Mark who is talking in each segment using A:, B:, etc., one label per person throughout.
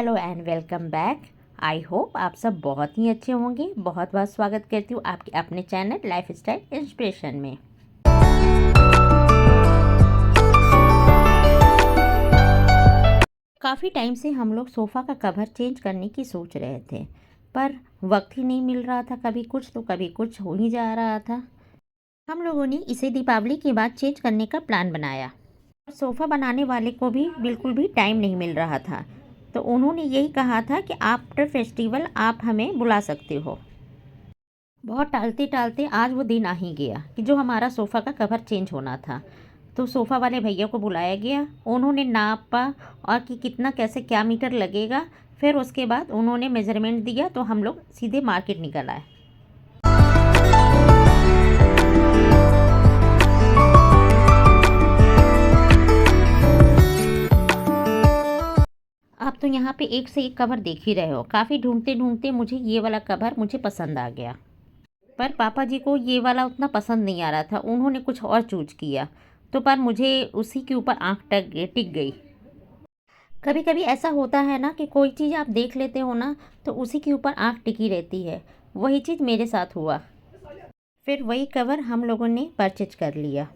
A: Hello and welcome back. I hope आप सब बहुत ही अच्छे होंगे। बहुत बहुत स्वागत करती हूँ आपके अपने चैनल लाइफ स्टाइल इंस्पिरेशन में। काफ़ी टाइम से हम लोग सोफ़ा का कवर चेंज करने की सोच रहे थे, पर वक्त ही नहीं मिल रहा था। कभी कुछ तो कभी कुछ हो ही जा रहा था। हम लोगों ने इसे दीपावली के बाद चेंज करने का प्लान बनाया। सोफ़ा बनाने वाले को भी बिल्कुल भी टाइम नहीं मिल रहा था, तो उन्होंने यही कहा था कि आफ्टर फेस्टिवल आप हमें बुला सकते हो। बहुत टालते टालते आज वो दिन आ ही गया कि जो हमारा सोफ़ा का कवर चेंज होना था। तो सोफ़ा वाले भैया को बुलाया गया। उन्होंने नापा और कि कितना कैसे क्या मीटर लगेगा। फिर उसके बाद उन्होंने मेज़रमेंट दिया, तो हम लोग सीधे मार्केट निकल आए। आप तो यहाँ पे एक से एक कवर देख ही रहे हो। काफ़ी ढूंढते ढूंढते मुझे ये वाला कवर मुझे पसंद आ गया, पर पापा जी को ये वाला उतना पसंद नहीं आ रहा था। उन्होंने कुछ और चूज किया, तो पर मुझे उसी के ऊपर आँख टिक गई। कभी कभी ऐसा होता है ना कि कोई चीज़ आप देख लेते हो ना, तो उसी के ऊपर आँख टिकी रहती है। वही चीज़ मेरे साथ हुआ। फिर वही कवर हम लोगों ने परचेज कर लिया।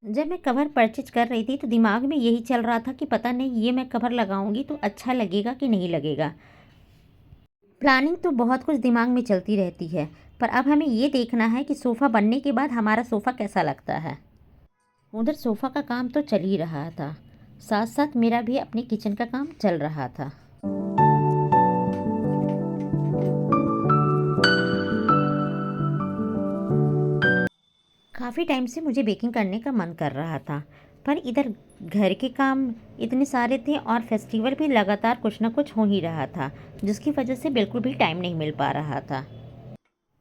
A: जब मैं कवर परचेज कर रही थी तो दिमाग में यही चल रहा था कि पता नहीं ये मैं कवर लगाऊंगी तो अच्छा लगेगा कि नहीं लगेगा। प्लानिंग तो बहुत कुछ दिमाग में चलती रहती है, पर अब हमें ये देखना है कि सोफ़ा बनने के बाद हमारा सोफ़ा कैसा लगता है। उधर सोफ़ा का काम तो चल ही रहा था, साथ साथ मेरा भी अपने किचन का काम चल रहा था। काफ़ी टाइम से मुझे बेकिंग करने का मन कर रहा था, पर इधर घर के काम इतने सारे थे और फेस्टिवल भी लगातार कुछ ना कुछ हो ही रहा था, जिसकी वजह से बिल्कुल भी टाइम नहीं मिल पा रहा था।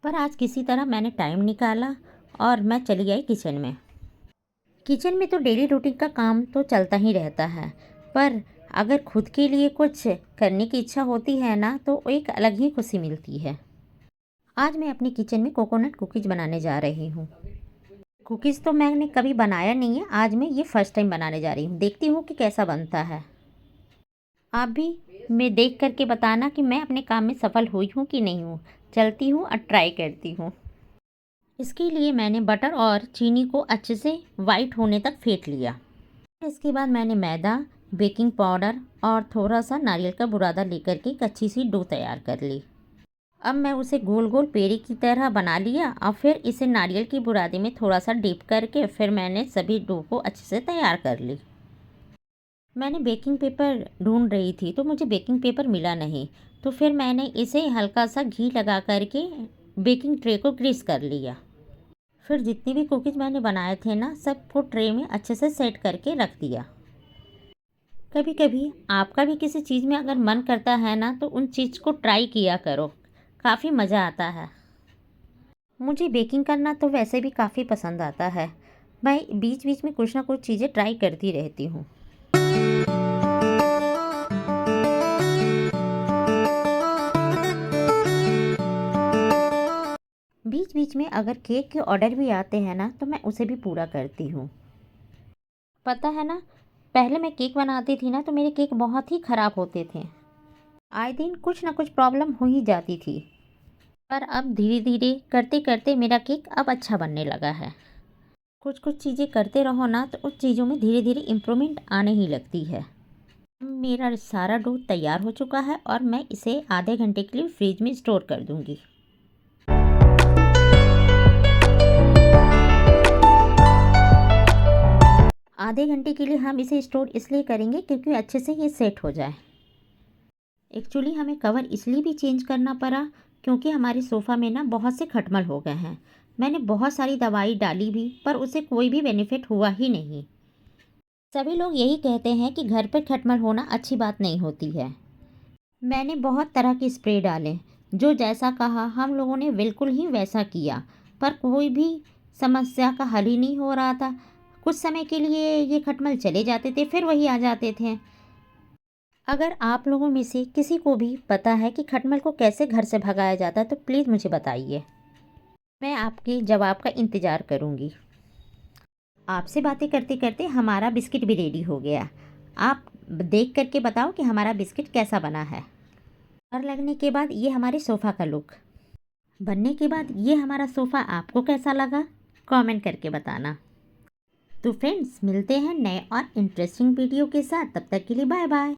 A: पर आज किसी तरह मैंने टाइम निकाला और मैं चली आई किचन में। किचन में तो डेली रूटीन का काम तो चलता ही रहता है, पर अगर खुद के लिए कुछ करने की इच्छा होती है ना, तो एक अलग ही खुशी मिलती है। आज मैं अपने किचन में कोकोनट कुकीज़ बनाने जा रही हूँ। कुकीज़ तो मैंने कभी बनाया नहीं है, आज मैं ये फ़र्स्ट टाइम बनाने जा रही हूँ। देखती हूँ कि कैसा बनता है। आप भी मैं देख करके बताना कि मैं अपने काम में सफल हुई हूँ कि नहीं हूँ। चलती हूँ और ट्राई करती हूँ। इसके लिए मैंने बटर और चीनी को अच्छे से वाइट होने तक फेंट लिया। इसके बाद मैंने मैदा, बेकिंग पाउडर और थोड़ा सा नारियल का बुरादा लेकर के एक अच्छी सी डो तैयार कर ली। अब मैं उसे गोल गोल पेड़े की तरह बना लिया और फिर इसे नारियल की बुरादे में थोड़ा सा डिप करके फिर मैंने सभी डो को अच्छे से तैयार कर ली। मैंने बेकिंग पेपर ढूंढ रही थी तो मुझे बेकिंग पेपर मिला नहीं, तो फिर मैंने इसे हल्का सा घी लगा करके बेकिंग ट्रे को ग्रीस कर लिया। फिर जितनी भी कुकीज़ मैंने बनाए थे ना, सबको ट्रे में अच्छे से सेट करके रख दिया। कभी कभी आपका भी किसी चीज़ में अगर मन करता है ना, तो उन चीज़ को ट्राई किया करो, काफ़ी मज़ा आता है। मुझे बेकिंग करना तो वैसे भी काफ़ी पसंद आता है। मैं बीच बीच में कुछ ना कुछ चीज़ें ट्राई करती रहती हूँ। बीच बीच में अगर केक के ऑर्डर भी आते हैं ना, तो मैं उसे भी पूरा करती हूँ। पता है ना, पहले मैं केक बनाती थी ना, तो मेरे केक बहुत ही ख़राब होते थे। आए दिन कुछ ना कुछ प्रॉब्लम हो ही जाती थी, पर अब धीरे धीरे करते करते मेरा केक अब अच्छा बनने लगा है। कुछ कुछ चीज़ें करते रहो ना, तो उस चीज़ों में धीरे धीरे इम्प्रूवमेंट आने ही लगती है। मेरा सारा डो तैयार हो चुका है और मैं इसे आधे घंटे के लिए फ्रिज में स्टोर कर दूँगी। आधे घंटे के लिए हम इसे स्टोर इसलिए करेंगे क्योंकि अच्छे से ये सेट हो जाए। एक्चुअली हमें कवर इसलिए भी चेंज करना पड़ा क्योंकि हमारे सोफ़ा में ना बहुत से खटमल हो गए हैं। मैंने बहुत सारी दवाई डाली भी, पर उसे कोई भी बेनिफिट हुआ ही नहीं। सभी लोग यही कहते हैं कि घर पर खटमल होना अच्छी बात नहीं होती है। मैंने बहुत तरह के स्प्रे डाले, जो जैसा कहा हम लोगों ने बिल्कुल ही वैसा किया, पर कोई भी समस्या का हल ही नहीं हो रहा था। कुछ समय के लिए ये खटमल चले जाते थे, फिर वही आ जाते थे। अगर आप लोगों में से किसी को भी पता है कि खटमल को कैसे घर से भगाया जाता है, तो प्लीज़ मुझे बताइए। मैं आपके जवाब का इंतज़ार करूँगी। आपसे बातें करते करते हमारा बिस्किट भी रेडी हो गया। आप देख करके बताओ कि हमारा बिस्किट कैसा बना है। और लगने के बाद ये हमारे सोफ़ा का लुक बनने के बाद ये हमारा सोफ़ा आपको कैसा लगा कमेंट करके बताना। तो फ्रेंड्स मिलते हैं नए और इंटरेस्टिंग वीडियो के साथ, तब तक के लिए बाय बाय।